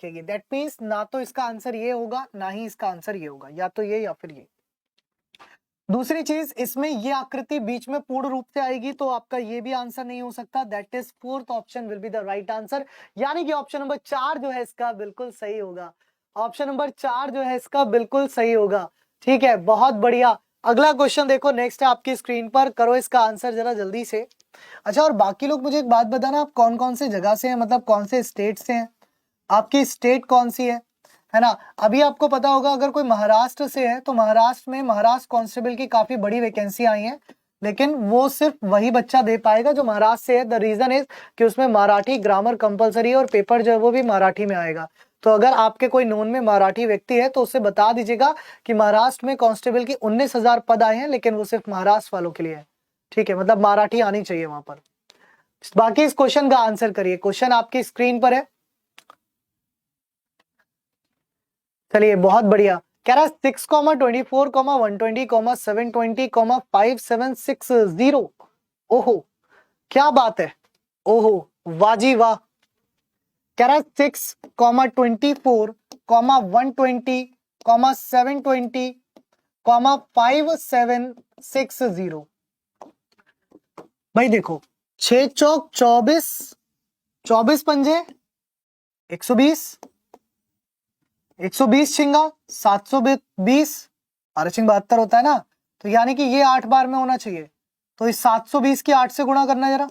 दिखेगी। That means ना तो इसका आंसर ये होगा ना ही इसका आंसर ये होगा, या तो ये या फिर ये। दूसरी चीज, इसमें ये आकृति बीच में पूर्ण रूप से आएगी तो आपका ये भी आंसर नहीं हो सकता। That is fourth option will be the right answer, यानी कि ऑप्शन नंबर 4 जो है इसका बिल्कुल सही होगा। ऑप्शन नंबर 4 जो है इसका बिल्कुल सही होगा। ठीक है, बहुत बढ़िया। अगला क्वेश्चन देखो, नेक्स्ट है आपकी स्क्रीन पर, करो इसका आंसर जरा जल्दी से। अच्छा, और बाकी लोग मुझे एक बात बताना, आप कौन कौन से जगह से हैं, मतलब कौन से स्टेट से हैं, आपकी स्टेट कौन सी है ना। अभी आपको पता होगा अगर कोई महाराष्ट्र से है तो महाराष्ट्र में महाराष्ट्र कांस्टेबल की काफी बड़ी वैकेंसी आई है, लेकिन वो सिर्फ वही बच्चा दे पाएगा जो महाराष्ट्र से है। द रीजन इज कि उसमें मराठी ग्रामर कंपलसरी है और पेपर जो है वो भी मराठी में आएगा। तो अगर आपके कोई नोन में मराठी व्यक्ति है तो उसे बता दीजिएगा कि महाराष्ट्र में कांस्टेबल की 19,000 पद आए हैं, लेकिन वो सिर्फ महाराष्ट्र वालों के लिए है। ठीक है, मतलब मराठी आनी चाहिए वहां पर। बाकी इस क्वेश्चन का आंसर करिए, क्वेश्चन आपकी स्क्रीन पर है। चलिए, बहुत बढ़िया। कह रहा है 6,24,120, 720, 5760। ओहो, क्या बात है, ओहो, वाजी वाह। कह रहा है 6,24,120, 720, 5760। भाई देखो, 6 चौक 24, 24 पंजे 120, 120 छिंगा 720, 72 होता है ना, तो यानी कि ये 8 बार में होना चाहिए। तो इस 720 की 8 से गुणा करना जरा।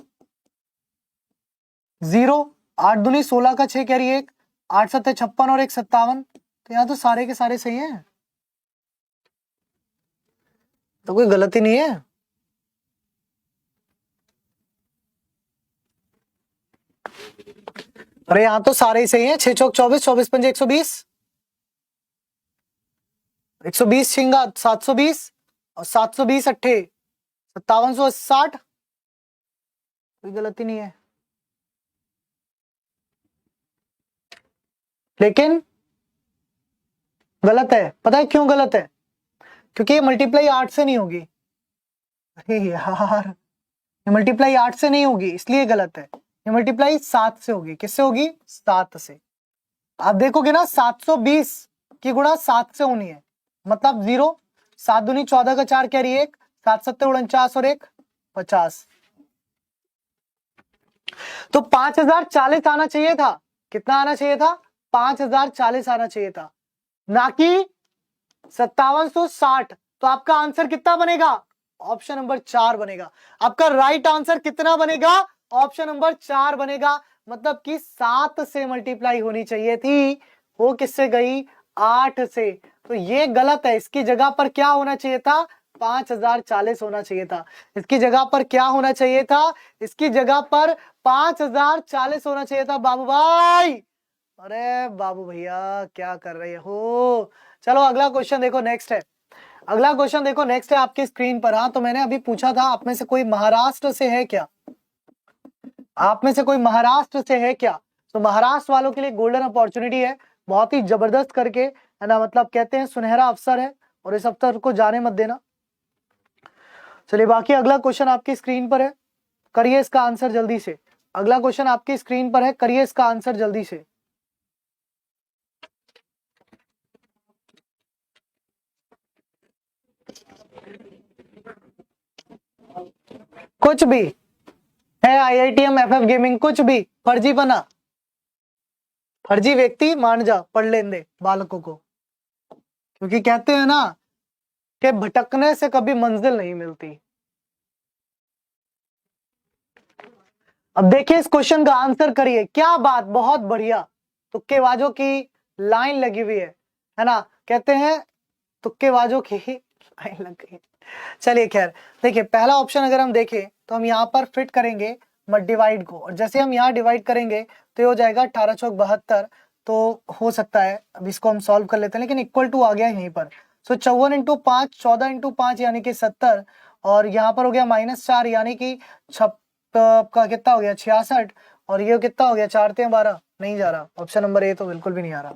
0, 8 दूनी 16 का 6 कैरी 1, 8 सत्ते 56 और 1 57। तो यहाँ तो सारे के सारे सही हैं, तो कोई गलती नहीं है। अरे यहाँ तो सारे ही सही हैं। 6 चौक 24, 24 पंजे 120, 120 छिंगा 720 और 720 अट्ठे 5760। कोई गलती नहीं है, लेकिन गलत है। पता है क्यों गलत है? क्योंकि ये मल्टीप्लाई 8 से नहीं होगी। अरे यार, ये मल्टीप्लाई 8 से नहीं होगी, इसलिए गलत है। ये मल्टीप्लाई 7 से होगी। किससे होगी? 7 से। आप देखोगे ना, 720 की गुणा 7 से होनी है, मतलब 0, 7 दूनी 14 का 4 कैरी 1, 7 सत्ते 49 और 1 50। तो 5040 आना चाहिए था। कितना आना चाहिए था? 5040 आना चाहिए था, ना कि 5760। तो आपका आंसर कितना बनेगा? ऑप्शन नंबर 4 बनेगा। आपका राइट आंसर कितना बनेगा? ऑप्शन नंबर 4 बनेगा। मतलब कि 7 से मल्टीप्लाई होनी चाहिए थी, वो किससे गई? 8 से। तो ये गलत है। इसकी जगह पर क्या होना चाहिए था? 5040 होना चाहिए था। इसकी जगह पर क्या होना चाहिए था? इसकी जगह पर 5040 होना चाहिए था बाबू भाई। अरे बाबू भैया, क्या कर रहे हो? चलो अगला क्वेश्चन देखो, नेक्स्ट है। अगला क्वेश्चन देखो, नेक्स्ट है आपकी स्क्रीन पर। हाँ, तो मैंने अभी पूछा था आप में से कोई महाराष्ट्र से है क्या? आप में से कोई महाराष्ट्र से है क्या? तो महाराष्ट्र वालों के लिए गोल्डन अपॉर्चुनिटी है, बहुत ही जबरदस्त करके, है ना, मतलब कहते हैं सुनहरा अवसर है, और इस अवसर को जाने मत देना। चलिए, बाकी अगला क्वेश्चन आपकी स्क्रीन पर है, करिए इसका आंसर जल्दी से। अगला क्वेश्चन आपकी स्क्रीन पर है, करिए इसका आंसर जल्दी से। कुछ भी है, IITM FF गेमिंग, कुछ भी फर्जी बना, फर्जी व्यक्ति मान जा, पढ़ लेने दे बालकों को, क्योंकि कहते हैं ना कि भटकने से कभी मंजिल नहीं मिलती। अब देखिए, इस क्वेश्चन का आंसर करिए। क्या बात, बहुत बढ़िया। तुक्केबाजों की लाइन लगी हुई है ना, कहते हैं तुक्केबाजों की लाइन लग गई। चलिए खैर, देखिए पहला ऑप्शन अगर हम देखें तो हम यहाँ पर फिट करेंगे मत डिवाइड को, और जैसे हम यहाँ डिवाइड करेंगे तो ये हो जाएगा 18 चौक 72। तो हो सकता है, अब इसको हम सॉल्व कर लेते हैं, लेकिन इक्वल टू आ गया यहीं पर। सो 54 इंटू 5, 14 इंटू 5 यानी कि 70, और यहाँ पर हो गया -4 यानी कि का कितना हो गया? 66। और ये कितना हो गया? 4×3 = 12। नहीं जा रहा, ऑप्शन नंबर ए तो बिल्कुल भी नहीं आ रहा।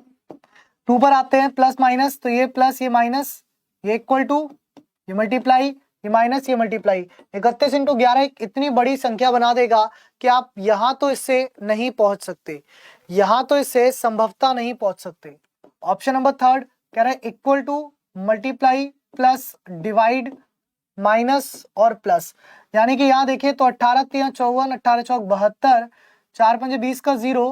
2 पर आते हैं, प्लस माइनस, तो ये प्लस ये माइनस, ये इक्वल टू, ये मल्टीप्लाई, ये माइनस ये मल्टीप्लाई, 31 इंटू 11 इतनी बड़ी संख्या बना देगा कि आप यहां तो इससे नहीं पहुंच सकते, यहां तो इससे संभवतः नहीं पहुंच सकते। ऑप्शन नंबर थर्ड कह रहा है equal to multiply plus divide minus और प्लस, यानी कि यहां देखिए तो 18 3 54, 18 चौक 72, 4 5 20 का 0,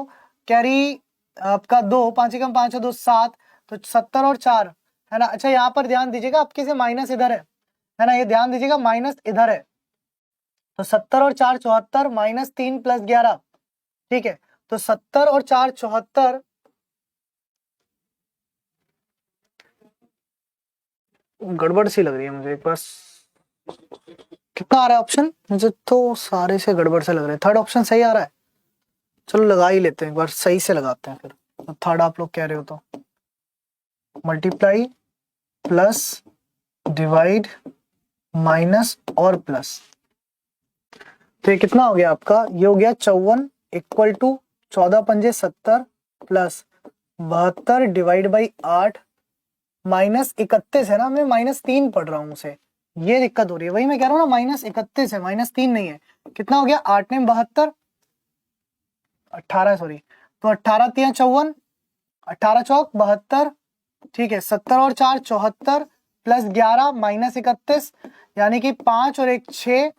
कैरी आपका 2, 5 एकम 5 2 7, तो 70 और 4 है ना। अच्छा यहाँ पर ध्यान दीजिएगा आपके से माइनस इधर है ना, ये ध्यान दीजिएगा माइनस इधर है, तो 70 और 4 74, माइनस 3 प्लस 11, ठीक है, तो 70 और 4 74, गड़बड़ सी लग रही है मुझे एक बार, कितना आ रहा है ऑप्शन, मुझे तो सारे से गड़बड़ से लग रहे हैं, थर्ड ऑप्शन सही आ रहा है, चलो लगा ही लेते हैं एक बार, सही से लगाते हैं फिर, थर्ड आप लोग कह रहे हो तो मल्टीप्लाई प्लस डिवाइड माइनस और प्लस, तो ये कितना हो गया आपका, ये हो गया 54 इक्वल टू 14 पंजे 70 प्लस 72 डिवाइड बाई 8 माइनस 31 है ना, मैं माइनस 3 पढ़ रहा हूं उसे, ये दिक्कत हो रही है, वही मैं कह रहा हूँ ना, माइनस 31 है माइनस 3 नहीं है, कितना हो गया 8 ने 72 18 सॉरी, तो 18 3 54, 18 चौक 72, ठीक है, 70 और 4 74 प्लस 11 माइनस 31, यानी कि 5 और 1 6,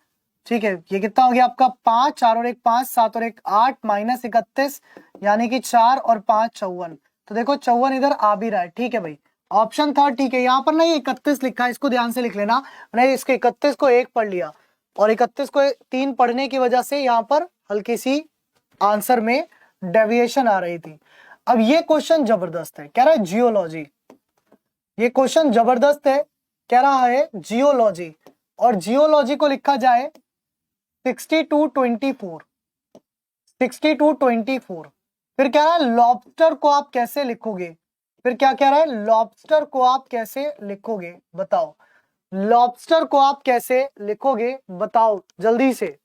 ठीक है, ये कितना हो गया आपका 5, 4 और 1 5, 7 और 1 8 माइनस 31, यानी कि 4 और 5 54, तो देखो 54 इधर आ भी रहा है, ठीक है भाई, ऑप्शन थर्ड ठीक है। यहाँ पर ना ये 31 लिखा है, इसको ध्यान से लिख लेना, मैंने इसके 31 को 1 पढ़ लिया और 31 को 3 पढ़ने की वजह से यहाँ पर हल्की सी आंसर में डेविएशन आ रही थी। अब ये क्वेश्चन जबरदस्त है, कह रहा है जियोलॉजी, ये क्वेश्चन जबरदस्त है, कह रहा है जियोलॉजी, और जियोलॉजी को लिखा जाए 6224, 6224, फिर कह रहा है लॉबस्टर को आप कैसे लिखोगे, फिर क्या कह रहा है लॉबस्टर को आप कैसे लिखोगे बताओ, लॉबस्टर को आप कैसे लिखोगे बताओ जल्दी से।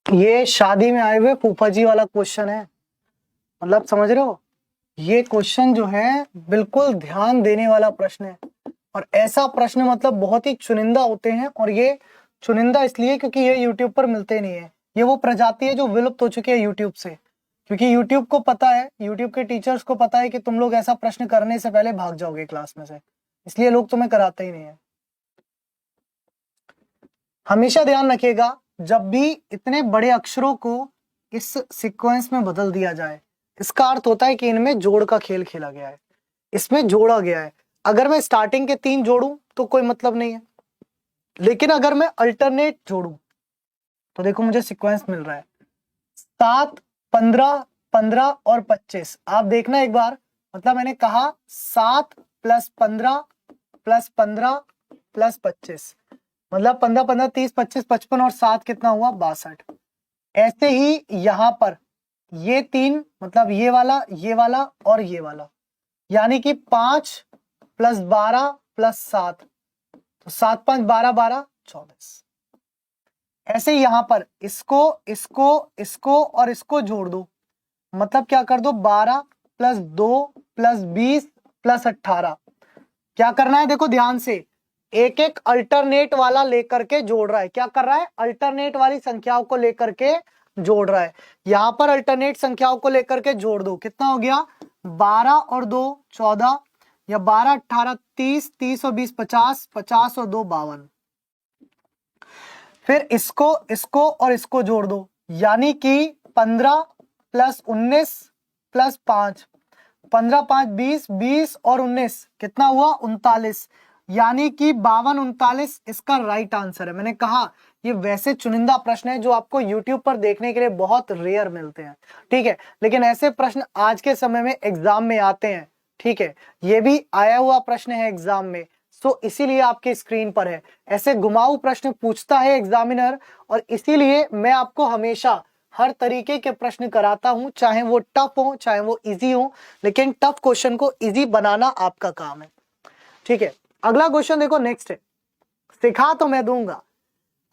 ये शादी में आए हुए फूफा जी वाला क्वेश्चन है, मतलब समझ रहे हो, ये क्वेश्चन जो है बिल्कुल ध्यान देने वाला प्रश्न है, और ऐसा प्रश्न मतलब बहुत ही चुनिंदा होते हैं, और ये चुनिंदा इसलिए क्योंकि ये यूट्यूब पर मिलते नहीं है, ये वो प्रजाति है जो विलुप्त हो चुकी है यूट्यूब से, क्योंकि यूट्यूब को पता है, यूट्यूब के टीचर्स को पता है कि तुम लोग ऐसा प्रश्न करने से पहले भाग जाओगे क्लास में से, इसलिए लोग तुम्हें कराते ही नहीं है। हमेशा ध्यान रखिएगा जब भी इतने बड़े अक्षरों को इस सीक्वेंस में बदल दिया जाए, इसका अर्थ होता है कि इनमें जोड़ का खेल खेला गया है, इसमें जोड़ा गया है। अगर मैं स्टार्टिंग के 3 जोड़ूं तो कोई मतलब नहीं है, लेकिन अगर मैं अल्टरनेट जोड़ूं तो देखो मुझे सीक्वेंस मिल रहा है 7 15 15 और 25, आप देखना एक बार, मतलब मैंने कहा 7 प्लस 15 प्लस 15 प्लस 25, मतलब 15 15 30 25 55 और 7 कितना हुआ 62। ऐसे ही यहां पर ये 3 मतलब ये वाला और ये वाला, यानी कि 5 प्लस 12 प्लस 7, तो 7 5 12 12 24। ऐसे ही यहां पर इसको इसको इसको और इसको जोड़ दो, मतलब क्या कर दो 12 प्लस 2 प्लस 20 प्लस 18। क्या करना है देखो ध्यान से, एक एक अल्टरनेट वाला लेकर के जोड़ रहा है, क्या कर रहा है अल्टरनेट वाली संख्याओं को लेकर के जोड़ रहा है। यहां पर अल्टरनेट संख्याओं को लेकर के जोड़ दो, कितना हो गया 12 और 2 14, या 12 18 30, 30 और 20 50, 50 और 2 52। फिर इसको इसको और इसको जोड़ दो, यानी कि 15 प्लस 19 प्लस 5, 15 5 20, 20 और 19 कितना हुआ 39, यानी कि 52 39 इसका राइट आंसर है। मैंने कहा ये वैसे चुनिंदा प्रश्न है जो आपको YouTube पर देखने के लिए बहुत रेयर मिलते हैं, ठीक है, लेकिन ऐसे प्रश्न आज के समय में एग्जाम में आते हैं, ठीक है, ये भी आया हुआ प्रश्न है एग्जाम में, सो इसीलिए आपके स्क्रीन पर है। ऐसे घुमाऊ प्रश्न पूछता है एग्जामिनर, और इसीलिए मैं आपको हमेशा हर तरीके के प्रश्न कराता हूं, चाहे वो टफ हो चाहे वो इजी हो, लेकिन टफ क्वेश्चन को इजी बनाना आपका काम है। ठीक है, अगला क्वेश्चन देखो, नेक्स्ट है, सिखा तो मैं दूंगा।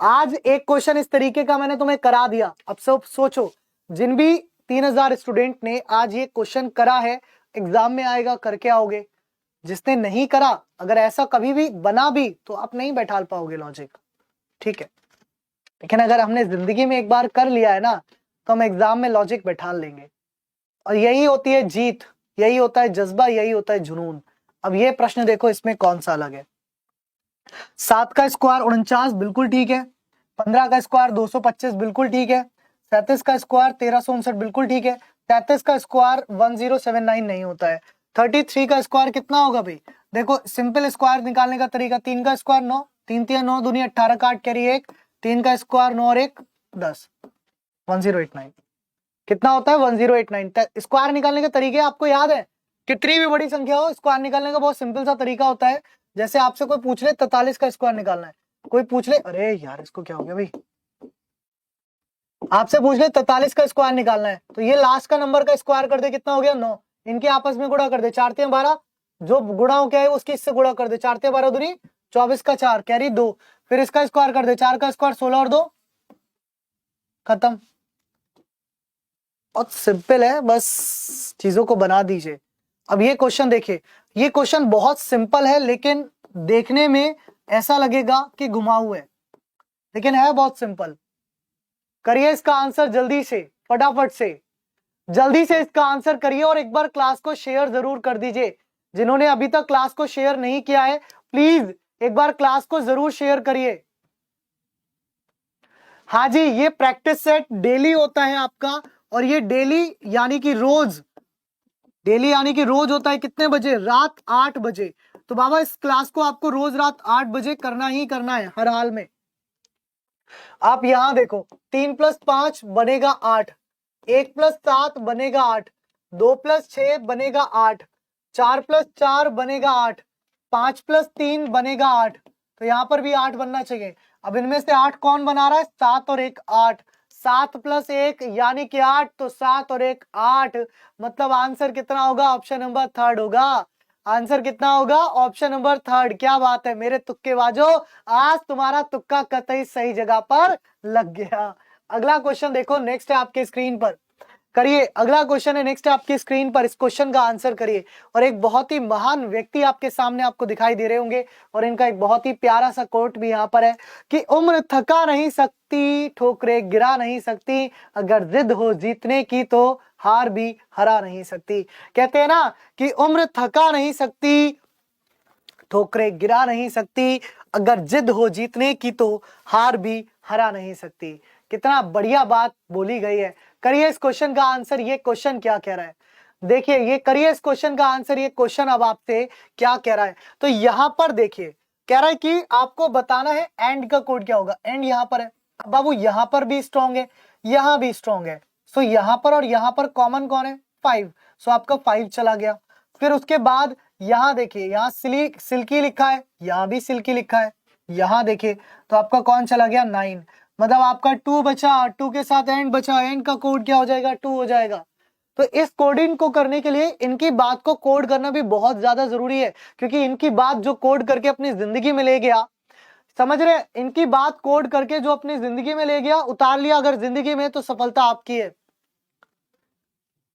आज एक क्वेश्चन इस तरीके का मैंने तुम्हें करा दिया। अब सब सोचो, जिन भी 3000 स्टूडेंट ने आज ये क्वेश्चन करा है, एग्जाम में आएगा करके आओगे। जिसने नहीं करा, अगर ऐसा कभी भी बना भी, तो आप नहीं बैठा पाओगे लॉजिक। ठीक है, लेकिन अगर हमने जिंदगी में एक बार कर लिया है ना, तो हम एग्जाम में लॉजिक बैठा लेंगे। और यही होती है जीत, यही होता है जज्बा, यही होता है जुनून। अब ये प्रश्न देखो, इसमें कौन सा अलग है। 7 का स्क्वायर 49 बिल्कुल ठीक है, 15 का स्क्वायर 225 बिल्कुल ठीक है, 37 का स्क्वायर 1359 बिल्कुल ठीक है, 33 का स्क्वायर 1079 नहीं होता है, 33 का स्क्वायर कितना होगा भाई? देखो सिंपल स्क्वायर निकालने का तरीका, 3 का स्क्वायर 9, 3 3 9 दूनी 18 का 8 कैरी 1, 3 का स्क्वायर 9 और 1 10, 1089 कितना होता है? 1089। स्क्वायर निकालने का तरीके आपको याद है? कितनी भी बड़ी संख्या हो, स्क्वायर निकालने का बहुत सिंपल सा तरीका होता है। जैसे आपसे कोई पूछ ले 43 का स्क्वायर निकालना है, कोई पूछ ले, अरे यार इसको क्या हो गया भाई, आपसे पूछ ले 43 का स्क्वायर निकालना है, तो ये लास्ट का नंबर का स्क्वायर कर दे, कितना हो गया? 9। इनके आपस में गुणा कर दे, 4 3 12, जो गुणा हो क्या है उसकी इससे गुणा कर दे, 4 3 12 दूनी 24 का 4 कैरी 2, फिर इसका स्क्वायर कर दे, 4 का स्क्वायर 16 और 2 खत्म। बहुत सिंपल है, बस चीजों को बना दीजिए। अब ये क्वेश्चन देखिए, ये क्वेश्चन बहुत सिंपल है, लेकिन देखने में ऐसा लगेगा कि घुमाऊ है, लेकिन है बहुत सिंपल। करिए इसका आंसर जल्दी से, फटाफट से, जल्दी से इसका आंसर करिए, और एक बार क्लास को शेयर जरूर कर दीजिए। जिन्होंने अभी तक क्लास को शेयर नहीं किया है, प्लीज एक बार क्लास को जरूर शेयर करिए। हाँ जी, ये प्रैक्टिस सेट डेली होता है आपका, और ये डेली यानी कि रोज, डेली यानी कि रोज होता है कितने बजे? रात 8 बजे। तो बाबा इस क्लास को आपको रोज रात 8 बजे करना ही करना है, हर हाल में। आप यहां देखो, 3 + 5 बनेगा 8, 1 + 7 बनेगा 8, 2 + 6 बनेगा 8, 4 + 4 बनेगा 8, 5 + 3 बनेगा 8। तो यहां पर भी 8 बनना चाहिए। अब इनमें से 8 कौन बना रहा है? 7 और 1 8, 7 + 1 यानी कि 8, तो 7 और 1 8, मतलब आंसर कितना होगा? ऑप्शन नंबर 3 होगा। आंसर कितना होगा? Option number 3। क्या बात है मेरे तुक्केबाजो, आज तुम्हारा तुक्का कतई सही जगह पर लग गया। अगला क्वेश्चन देखो, नेक्स्ट है आपके स्क्रीन पर, करिए। अगला क्वेश्चन है नेक्स्ट आपकी स्क्रीन पर, इस क्वेश्चन का आंसर करिए। और एक बहुत ही महान व्यक्ति आपके सामने आपको दिखाई दे रहे होंगे, और इनका एक बहुत ही प्यारा सा कोट भी यहाँ पर है कि उम्र थका नहीं सकती, ठोकरें गिरा नहीं सकती, अगर जिद हो जीतने की तो हार भी हरा नहीं सकती। कहते हैं ना कि उम्र थका नहीं सकती, ठोकरें गिरा नहीं सकती, अगर जिद हो जीतने की तो हार भी हरा नहीं सकती। कितना बढ़िया बात बोली गई है। करिए इस क्वेश्चन का आंसर, ये क्वेश्चन क्या कह रहा है? देखिए, ये करिए इस क्वेश्चन का आंसर, ये क्वेश्चन अब आपसे क्या कह रहा है। तो यहां पर देखिए, कह रहा है कि आपको बताना है एंड का कोड क्या होगा। एंड यहां पर है बाबू, यहां पर भी स्ट्रॉन्ग है, यहां भी स्ट्रॉन्ग है, सो यहां पर और यहां पर कॉमन कौन है? 5, सो आपका 5 चला गया। फिर उसके बाद यहां देखिए, यहां सिल्की लिखा है, यहां भी सिल्की लिखा है, यहां देखिए तो आपका कौन चला गया? 9, मतलब आपका 2 बचा, 2 के साथ एंड बचा, एंड का कोड क्या हो जाएगा? 2 हो जाएगा। तो इस कोडिंग को करने के लिए इनकी बात को कोड करना भी बहुत ज्यादा जरूरी है, क्योंकि इनकी बात जो कोड करके अपनी जिंदगी में ले गया, समझ रहे? इनकी बात कोड करके जो अपनी जिंदगी में ले गया, उतार लिया अगर जिंदगी में, तो सफलता आपकी है,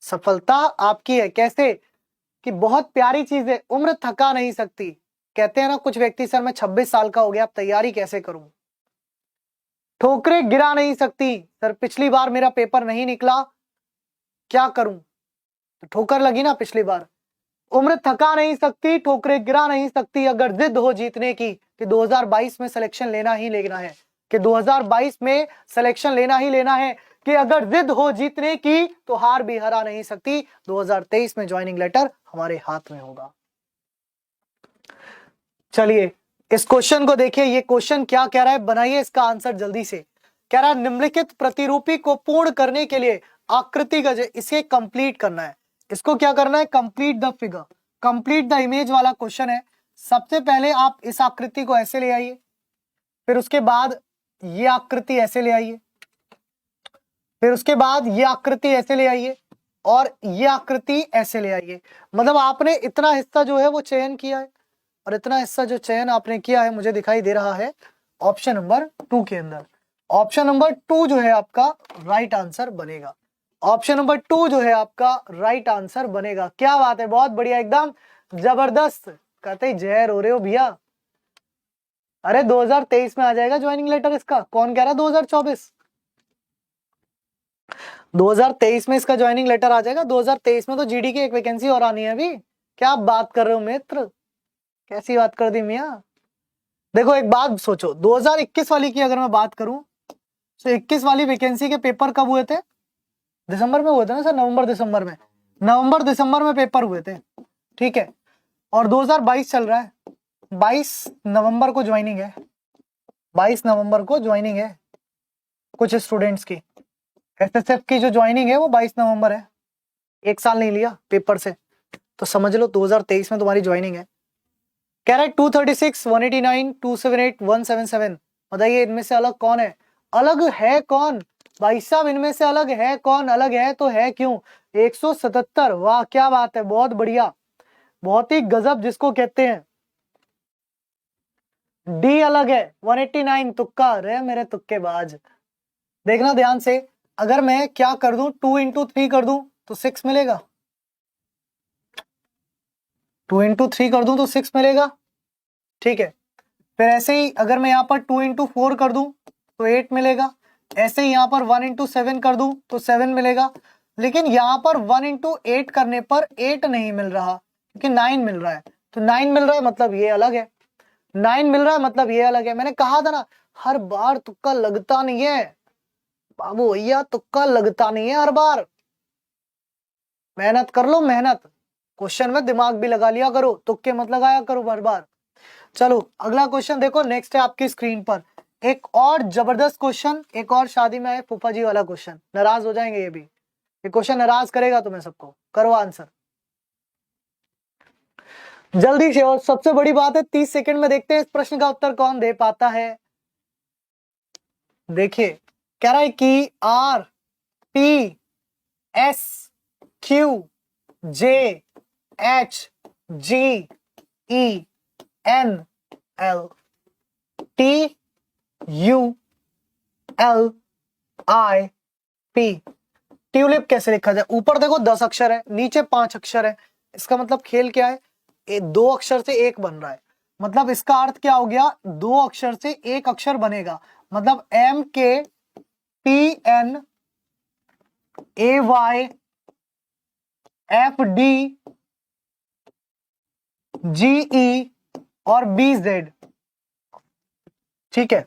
सफलता आपकी है। कैसे? कि बहुत प्यारी चीज है, उम्र थका नहीं सकती। कहते हैं ना कुछ व्यक्ति, सर मैं 26 साल का हो गया, अब तैयारी कैसे करूं? ठोकरें गिरा नहीं सकती, सर पिछली बार मेरा पेपर नहीं निकला, क्या करूं? तो ठोकर लगी ना पिछली बार। उम्र थका नहीं सकती, ठोकरें गिरा नहीं सकती, अगर जिद हो जीतने की, कि 2022 में सिलेक्शन लेना ही लेना है, कि 2022 में सिलेक्शन लेना ही लेना है, कि अगर जिद हो जीतने की तो हार भी हरा नहीं सकती। 2023 में ज्वाइनिंग लेटर हमारे हाथ में होगा। चलिए इस क्वेश्चन को देखिए, ये क्वेश्चन क्या कह रहा है, बनाइए इसका आंसर जल्दी से। कह रहा है निम्नलिखित प्रतिरूपी को पूर्ण करने के लिए आकृतिगत इसे कंप्लीट करना है। इसको क्या करना है? Complete the figure. Complete the image वाला क्वेश्चन है। सबसे पहले आप इस आकृति को ऐसे ले आइए, फिर उसके बाद ये आकृति ऐसे ले आइए, फिर उसके बाद ये आकृति ऐसे ले आइए और ये आकृति ऐसे ले आइए। मतलब आपने इतना हिस्सा जो है वो चयन किया है और इतना हिस्सा जो चयन आपने किया है मुझे दिखाई दे रहा है ऑप्शन नंबर 2 के अंदर। ऑप्शन नंबर 2 जो है आपका राइट आंसर बनेगा। ऑप्शन नंबर 2 जो है आपका राइट आंसर बनेगा। क्या बात है, बहुत बढ़िया, एकदम जबरदस्त। कहते ही जहर हो रहे हो भैया। अरे 2023 में आ जाएगा ज्वाइनिंग लेटर इसका, कौन कह रहा है 2024? 2023 में इसका ज्वाइनिंग लेटर आ जाएगा। 2023 में तो जीडी की एक वैकेंसी और आनी है अभी। क्या आप बात कर रहे हो मित्र, कैसी बात कर दी मियां। देखो एक बात सोचो, 2021 वाली की अगर मैं बात करूं तो 21 वाली वैकेंसी के पेपर कब हुए थे? दिसंबर में हुए थे ना सर, नवंबर दिसंबर में, नवंबर दिसंबर में पेपर हुए थे, ठीक है। और 2022 चल रहा है, 22 नवंबर को ज्वाइनिंग है, 22 नवंबर को ज्वाइनिंग है कुछ स्टूडेंट्स की। एसएसएफ की जो ज्वाइनिंग है वो 22 नवंबर है, एक साल नहीं लिया पेपर से, तो समझ लो 2023 में तुम्हारी ज्वाइनिंग है। कह रहा है 236, 189, 278, 177। बताइए इनमें से अलग कौन है? अलग है कौन भाई साहब? इनमें से अलग है कौन? अलग है तो है क्यों? 177। वाह क्या बात है, बहुत बढ़िया, बहुत ही गजब जिसको कहते हैं। डी अलग है, 189 तुक्का। रे मेरे तुक्केबाज, देखना ध्यान से। अगर मैं क्या कर दूं, 2 इंटू 3 कर दूं तो 6 मिलेगा, 2 इंटू 3 कर दूं तो 6 मिलेगा, ठीक है। फिर ऐसे ही अगर मैं यहाँ पर 2 इंटू 4 कर दूं तो 8 मिलेगा। ऐसे ही यहाँ पर 1 इंटू 7 कर दूं तो 7 मिलेगा। लेकिन यहाँ पर 1 इंटू 8 करने पर 8 नहीं मिल रहा, क्योंकि 9 मिल रहा है। तो 9 मिल रहा है मतलब ये अलग है, 9 मिल रहा है मतलब ये अलग है। मैंने कहा था ना, हर बार तुक्का लगता नहीं है बाबू भैया, तुक्का लगता नहीं है हर बार। मेहनत कर लो मेहनत, क्वेश्चन में दिमाग भी लगा लिया करो, तुक्के मत लगाया करो हर बार। चलो अगला क्वेश्चन देखो, नेक्स्ट है आपकी स्क्रीन पर एक और जबरदस्त क्वेश्चन, एक और शादी में आए फूफा जी वाला क्वेश्चन। नाराज हो जाएंगे ये भी, ये क्वेश्चन नाराज करेगा तुम्हें सबको। करो आंसर जल्दी से, और सबसे बड़ी बात है 30 सेकंड में देखते हैं इस प्रश्न का उत्तर कौन दे पाता है। देखिए कह रहा है कि R P S Q J H G E N L T U L I P. Tulip कैसे लिखा जाए? ऊपर देखो 10 अक्षर है, नीचे 5 अक्षर है। इसका मतलब खेल क्या है? 2 अक्षर से एक बन रहा है, मतलब इसका अर्थ क्या हो गया? 2 अक्षर से एक अक्षर बनेगा, मतलब M K P N A Y F D G E और बी जेड, ठीक है।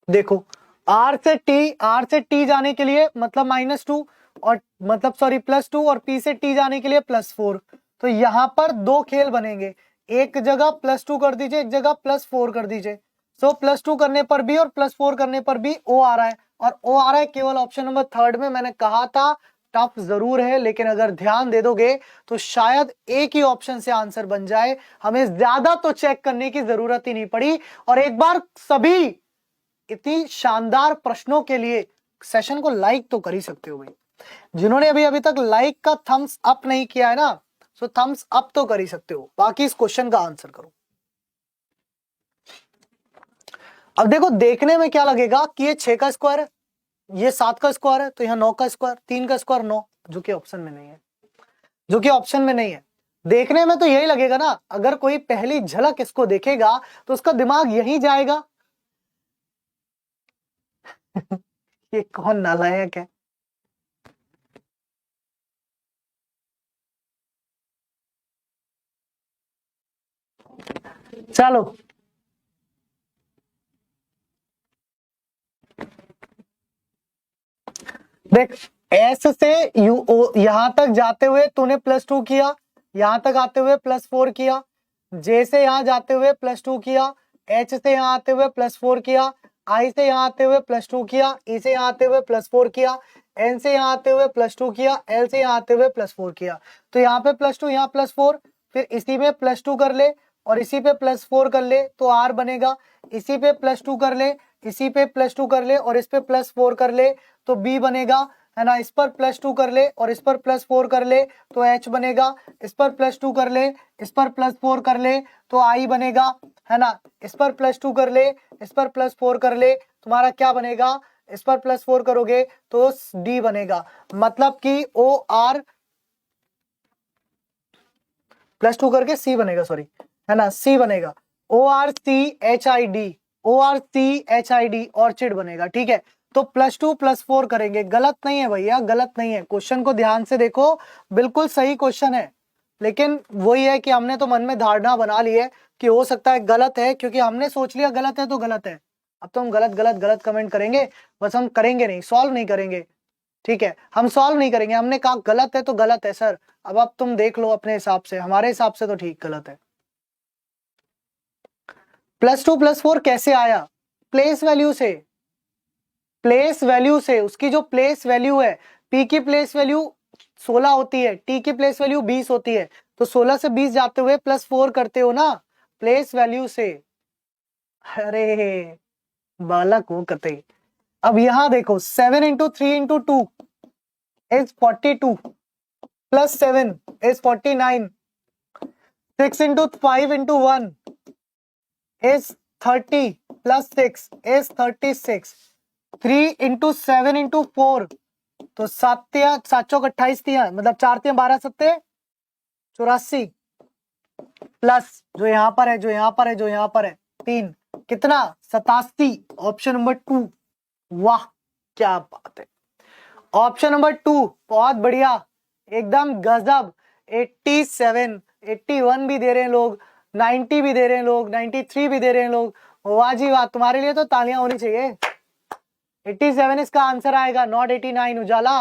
देखो आर से टी जाने के लिए मतलब -2 और मतलब सॉरी +2 और पी से टी जाने के लिए +4। तो यहां पर 2 खेल बनेंगे, एक जगह +2 कर दीजिए, एक जगह +4 कर दीजिए। सो +2 करने पर भी और +4 करने पर भी ओ आ रहा है, और ओ आ रहा है केवल ऑप्शन नंबर 3 में। मैंने कहा था टफ जरूर है, लेकिन अगर ध्यान दे दोगे तो शायद एक ही ऑप्शन से आंसर बन जाए। हमें ज्यादा तो चेक करने की जरूरत ही नहीं पड़ी। और एक बार सभी इतनी शानदार प्रश्नों के लिए सेशन को लाइक तो कर ही सकते हो भाई। जिन्होंने अभी तक लाइक का थम्स अप नहीं किया है ना, सो थम्स अप तो कर ही सकते हो। बाकी इस क्वेश्चन का आंसर करो। अब देखो देखने में क्या लगेगा कि ये 6 का स्क्वायर है, ये 7 का स्क्वायर है, तो यहाँ 9 का स्क्वायर, 3 का स्क्वायर 9, जो कि ऑप्शन में नहीं है, जो कि ऑप्शन में नहीं है। देखने में तो यही लगेगा ना, अगर कोई पहली झलक इसको देखेगा तो उसका दिमाग यही जाएगा ये कौन नालायक है। चलो देख, एस से यहां तक जाते हुए तूने +2 किया, यहां तक आते हुए +4 किया, जे से यहां जाते हुए +2 किया, एच से यहां आते हुए +4 किया, आई से यहां आते हुए +2 किया, ई से यहां आते हुए +4 किया, एन से यहां आते हुए +2 किया, एल से यहां आते हुए +4 किया। तो यहाँ पे +2 यहाँ +4, फिर इसी में +2 कर ले और इसी पे +4 कर ले तो R बनेगा, इसी पे +2 कर ले, इसी पे +2 कर ले और इस पे +4 कर ले तो B बनेगा, है ना। इस पर +2 कर ले और इस पर +4 कर ले तो H बनेगा, इस पर +2 कर ले, इस पर +4 कर ले तो I बनेगा, है ना। इस पर +2 कर ले, इस पर +4 कर ले, तुम्हारा क्या बनेगा, इस पर +4 करोगे तो D बनेगा। मतलब कि OR +2 करके C बनेगा, सॉरी, है ना, C बनेगा, ORCHID, ORCHID ऑर्चिड बनेगा, ठीक है। तो +2 +4 करेंगे, गलत नहीं है भैया, गलत नहीं है। क्वेश्चन को ध्यान से देखो, बिल्कुल सही क्वेश्चन है, लेकिन वही है कि हमने तो मन में धारणा बना ली है कि हो सकता है गलत है, क्योंकि हमने सोच लिया गलत है तो गलत है। अब तो हम गलत गलत गलत कमेंट करेंगे, बस हम करेंगे नहीं, सॉल्व नहीं करेंगे, ठीक है। हम सॉल्व नहीं करेंगे, हमने कहा गलत है तो गलत है सर। अब तुम देख लो अपने हिसाब से, हमारे हिसाब से तो ठीक गलत है। +2 +4 कैसे आया, प्लेस वैल्यू से, प्लेस वैल्यू से, उसकी जो प्लेस वैल्यू है, P की प्लेस वैल्यू 16 होती है, T की प्लेस वैल्यू 20 होती है, तो 16 से 20 जाते हुए +4 करते हो ना प्लेस वैल्यू से। अरे बालक हो कते। अब यहां देखो 7 × 3 × 2 is 42 plus 7 is 49, 6 × 5 × 1 is 30 plus 6 is 36, 3 × 7 × 4 तो 7 चौक 28 दिया, मतलब 4 12 7 84 प्लस जो यहां पर है, जो यहां पर है, जो यहां पर है 3, कितना 87, ऑप्शन नंबर 2। वाह क्या बात है, ऑप्शन नंबर 2 बहुत बढ़िया, एकदम गजब। 87, 81 भी दे रहे हैं लोग, 90 भी दे रहे हैं लोग, 93 भी दे रहे हैं लोग। वाह जी वाह, तुम्हारे लिए तो तालियां होनी चाहिए। 87 इसका आंसर आएगा, नॉट 89 उजाला,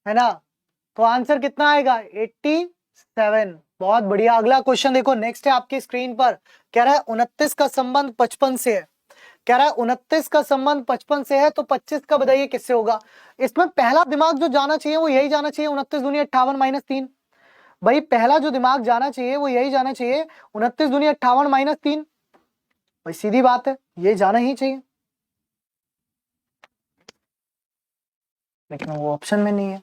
है ना। तो आंसर कितना आएगा 87। बहुत बढ़िया। अगला क्वेश्चन देखो, नेक्स्ट है आपकी स्क्रीन पर, कह रहा है 29 का संबंध 55 से है। कह रहा है 29 का संबंध 55 से है तो 25 का बताइए किससे होगा। इसमें पहला दिमाग जो जाना चाहिए वो यही जाना चाहिए, 29 दूनी 58 - 3। भाई पहला जो दिमाग जाना चाहिए वो यही जाना चाहिए, 29 दूनी 58 - 3। भाई सीधी बात है, ये जाना ही चाहिए, लेकिन वो ऑप्शन में नहीं है।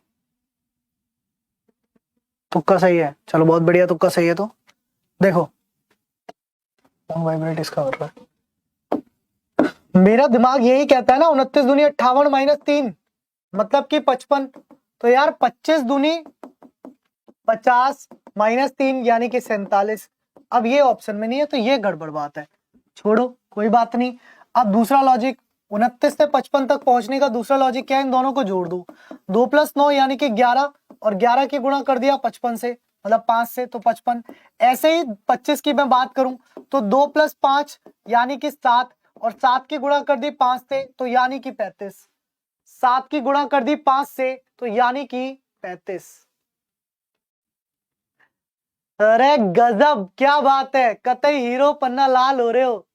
तुक्का सही है, चलो बहुत बढ़िया, तुक्का सही है। तो देखो फोन वाइब्रेट इसका कर रहा है, मेरा दिमाग यही कहता है ना, 29 दूनी 58 - 3 मतलब कि 55। तो यार 25 दूनी 50 - 3 यानी कि 47। अब ये ऑप्शन में नहीं है तो ये गड़बड़ बात है, छोड़ो कोई बात नहीं। अब दूसरा लॉजिक, 29 से 55 तक पहुंचने का दूसरा लॉजिक क्या है, इन दोनों को जोड़ दो, 2 + 9 यानी कि 11 और 11 की गुणा कर दिया 55 से, मतलब 5 से तो 55। ऐसे ही 25 की मैं बात करूं तो 2 + 5 यानी कि 7 और 7 की गुणा कर दी 5 से तो यानी कि 35, 7 की गुणा कर दी 5 से तो यानी कि 35। अरे गजब, क्या बात है, कतई हीरो पन्ना लाल हो रहे हो।